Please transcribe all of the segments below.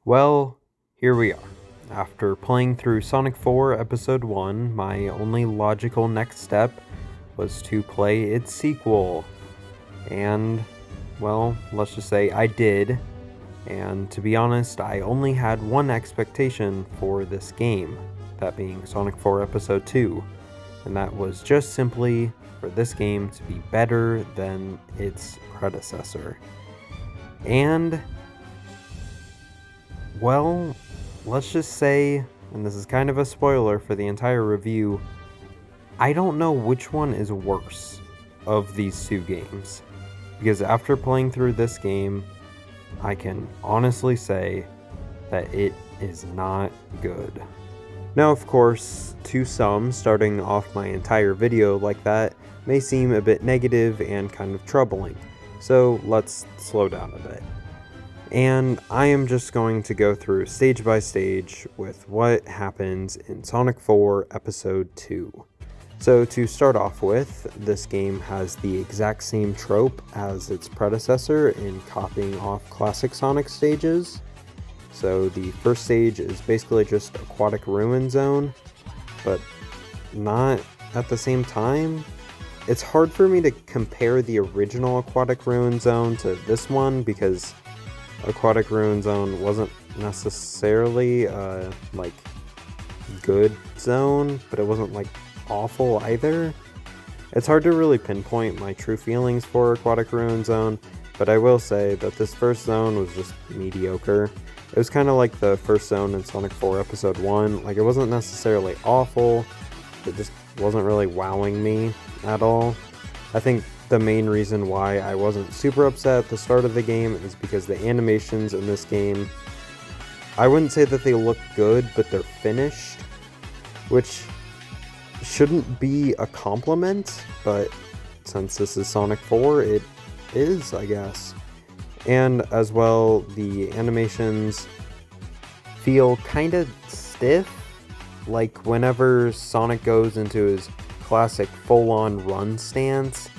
Well, here we are. After playing through Sonic 4 Episode 1, my only logical next step was to play its sequel. And, well, let's just say I did. And to be honest, I only had one expectation for this game, that being Sonic 4 Episode 2. And that was just simply for this game to be better than its predecessor. And well, let's just say, and this is kind of a spoiler for the entire review, I don't know which one is worse of these two games. Because after playing through this game, I can honestly say that it is not good. Now, of course, to some, starting off my entire video like that may seem a bit negative and kind of troubling. So let's slow down a bit. And I am just going to go through stage by stage with what happens in Sonic 4 Episode 2. So to start off with, this game has the exact same trope as its predecessor in copying off classic Sonic stages. So the first stage is basically just Aquatic Ruin Zone, but not at the same time. It's hard for me to compare the original Aquatic Ruin Zone to this one because Aquatic Ruin Zone wasn't necessarily like good zone, but it wasn't like awful either. It's hard to really pinpoint my true feelings for Aquatic Ruin Zone, but I will say that this first zone was just mediocre. It was kind of like the first zone in Sonic 4 Episode 1. Like, it wasn't necessarily awful, it just wasn't really wowing me at all. I think the main reason why I wasn't super upset at the start of the game is because the animations in this game, I wouldn't say that they look good, but they're finished, which shouldn't be a compliment, but since this is Sonic 4, it is, I guess. And as well, the animations feel kind of stiff, like whenever Sonic goes into his classic full-on run stance,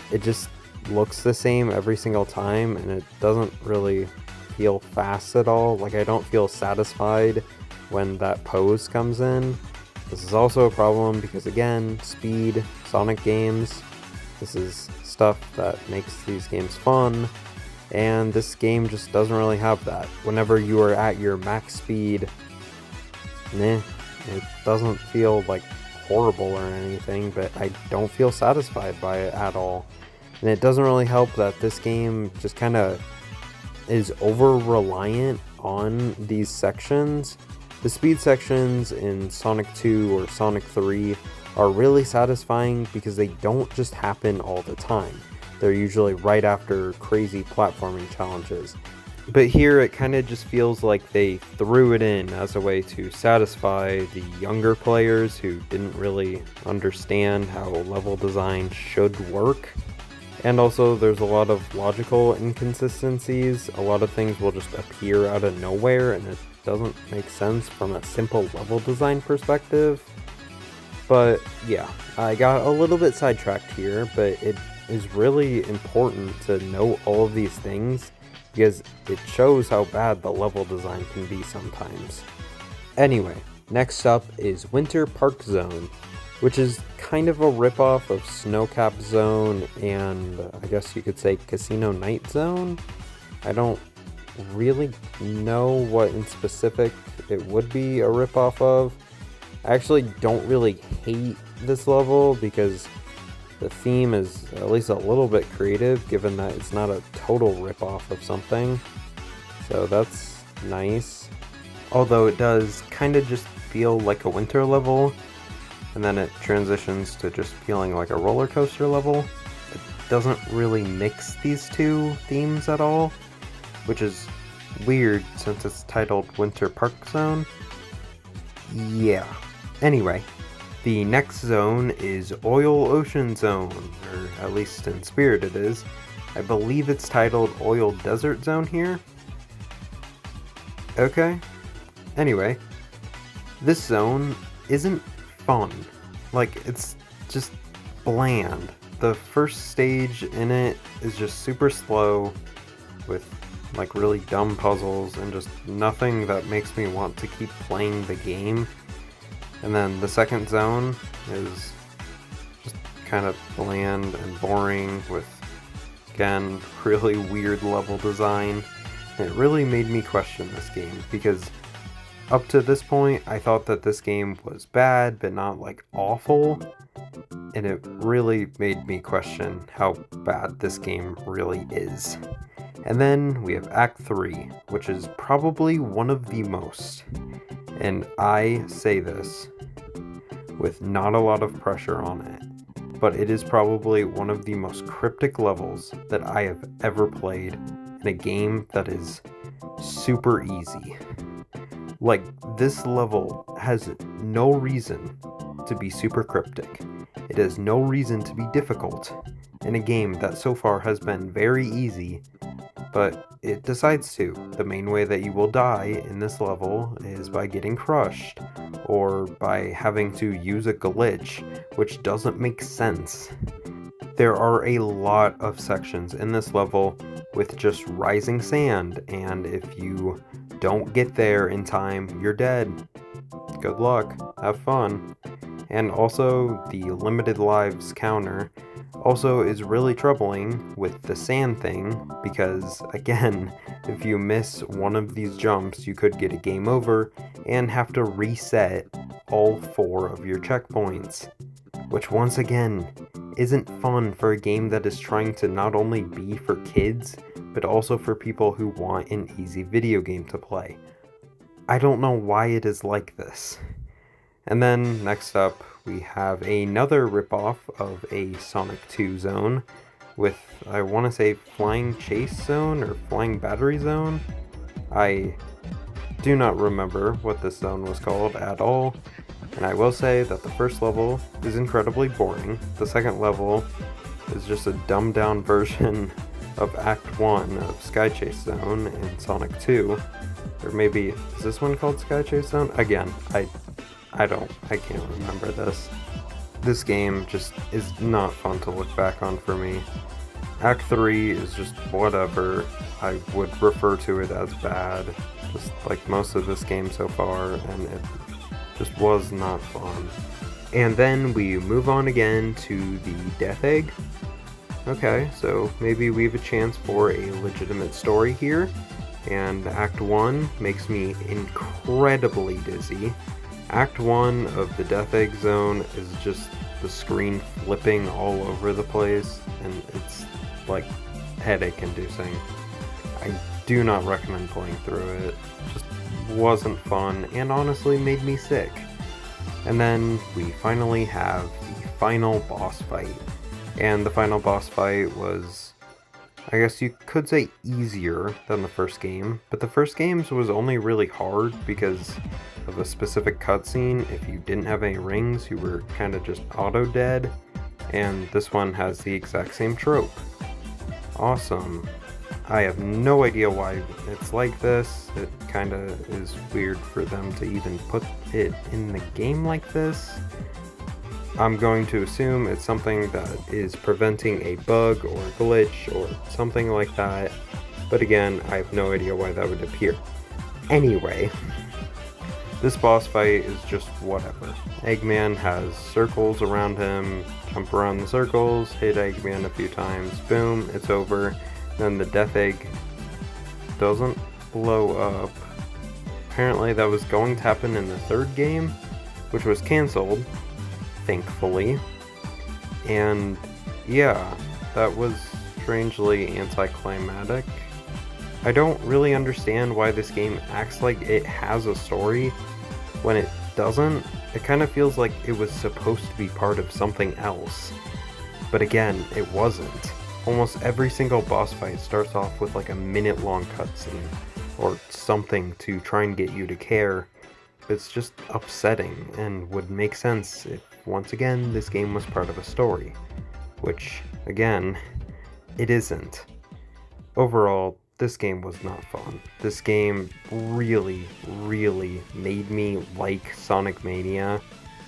it just looks the same every single time, and it doesn't really feel fast at all. Like, I don't feel satisfied when that pose comes in. This is also a problem because, again, speed, Sonic games, this is stuff that makes these games fun, and this game just doesn't really have that. Whenever you are at your max speed, it doesn't feel like horrible or anything, but I don't feel satisfied by it at all. And it doesn't really help that this game just kind of is over-reliant on these sections. The speed sections in Sonic 2 or Sonic 3 are really satisfying because they don't just happen all the time. They're usually right after crazy platforming challenges. But here it kind of just feels like they threw it in as a way to satisfy the younger players who didn't really understand how level design should work. And also there's a lot of logical inconsistencies. A lot of things will just appear out of nowhere and it doesn't make sense from a simple level design perspective. But yeah, I got a little bit sidetracked here, but it is really important to know all of these things because it shows how bad the level design can be sometimes. Anyway, next up is Winter Park Zone, which is kind of a ripoff of Snowcap Zone and I guess you could say Casino Night Zone. I don't really know what in specific it would be a ripoff of. I actually don't really hate this level because the theme is at least a little bit creative, given that it's not a total ripoff of something. So that's nice. Although it does kind of just feel like a winter level, and then it transitions to just feeling like a roller coaster level. It doesn't really mix these two themes at all, which is weird since it's titled Winter Park Zone. Yeah. Anyway. The next zone is Oil Ocean Zone, or at least in spirit it is. I believe it's titled Oil Desert Zone here. Okay. Anyway, this zone isn't fun. Like, it's just bland. The first stage in it is just super slow, with like really dumb puzzles and just nothing that makes me want to keep playing the game. And then the second zone is just kind of bland and boring with, again, really weird level design. And it really made me question this game because up to this point I thought that this game was bad but not like awful, and it really made me question how bad this game really is. And then we have Act 3, which is probably one of the most, and I say this with not a lot of pressure on it, but it is probably one of the most cryptic levels that I have ever played in a game that is super easy. Like, this level has no reason to be super cryptic. It has no reason to be difficult in a game that so far has been very easy, but it decides to. The main way that you will die in this level is by getting crushed, or by having to use a glitch, which doesn't make sense. There are a lot of sections in this level with just rising sand, and if you don't get there in time, you're dead. Good luck, have fun. And also, the limited lives counter also is really troubling with the sand thing, because again, if you miss one of these jumps, you could get a game over and have to reset all 4 of your checkpoints, which once again isn't fun for a game that is trying to not only be for kids, but also for people who want an easy video game to play. I don't know why it is like this. And then next up, we have another ripoff of a Sonic 2 zone with, I want to say, Flying Chase Zone or Flying Battery Zone. I do not remember what this zone was called at all, and I will say that the first level is incredibly boring. The second level is just a dumbed down version of Act 1 of Sky Chase Zone in Sonic 2. Or maybe, is this one called Sky Chase Zone? Again, I can't remember this. This game just is not fun to look back on for me. Act 3 is just whatever. I would refer to it as bad, just like most of this game so far, and it just was not fun. And then we move on again to the Death Egg. Okay, so maybe we have a chance for a legitimate story here, and Act 1 makes me incredibly dizzy. Act 1 of the Death Egg Zone is just the screen flipping all over the place, and it's like headache inducing. I do not recommend playing through it. Just wasn't fun, and honestly made me sick. And then we finally have the final boss fight. And the final boss fight was, I guess you could say, easier than the first game, but the first game's was only really hard because of a specific cutscene. If you didn't have any rings, you were kind of just auto-dead, and this one has the exact same trope. Awesome. I have no idea why it's like this. It kind of is weird for them to even put it in the game like this. I'm going to assume it's something that is preventing a bug or a glitch or something like that, but again, I have no idea why that would appear. Anyway, this boss fight is just whatever. Eggman has circles around him, jump around the circles, hit Eggman a few times, boom, it's over. Then the Death Egg doesn't blow up. Apparently that was going to happen in the third game, which was cancelled, thankfully. And yeah, that was strangely anticlimactic. I don't really understand why this game acts like it has a story when it doesn't. It kind of feels like it was supposed to be part of something else. But again, it wasn't. Almost every single boss fight starts off with like a minute-long cutscene, or something to try and get you to care. It's just upsetting, and would make sense if, once again, this game was part of a story. Which, again, it isn't. Overall, this game was not fun. This game really, really made me like Sonic Mania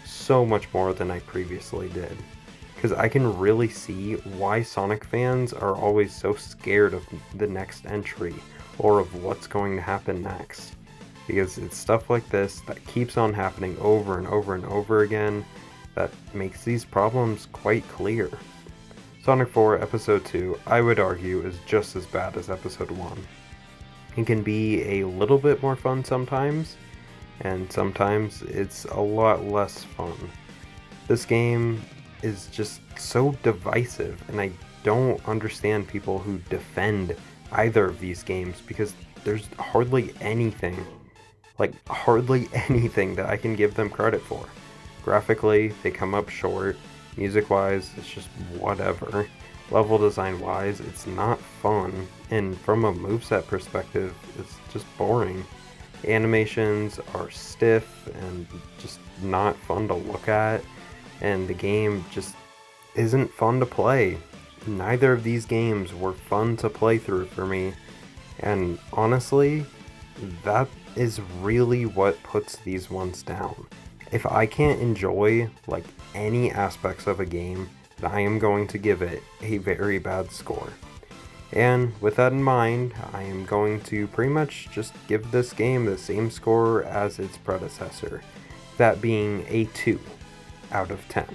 so much more than I previously did. Because I can really see why Sonic fans are always so scared of the next entry, or of what's going to happen next. Because it's stuff like this that keeps on happening over and over and over again that makes these problems quite clear. Sonic 4 Episode 2, I would argue, is just as bad as Episode 1. It can be a little bit more fun sometimes, and sometimes it's a lot less fun. This game is just so divisive, and I don't understand people who defend either of these games because there's hardly anything that I can give them credit for. Graphically, they come up short. Music-wise, it's just whatever. Level design-wise, it's not fun. And from a moveset perspective, it's just boring. Animations are stiff and just not fun to look at. And the game just isn't fun to play. Neither of these games were fun to play through for me. And honestly, that is really what puts these ones down. If I can't enjoy like any aspects of a game, then I am going to give it a very bad score. And with that in mind, I am going to pretty much just give this game the same score as its predecessor, that being a 2 out of 10.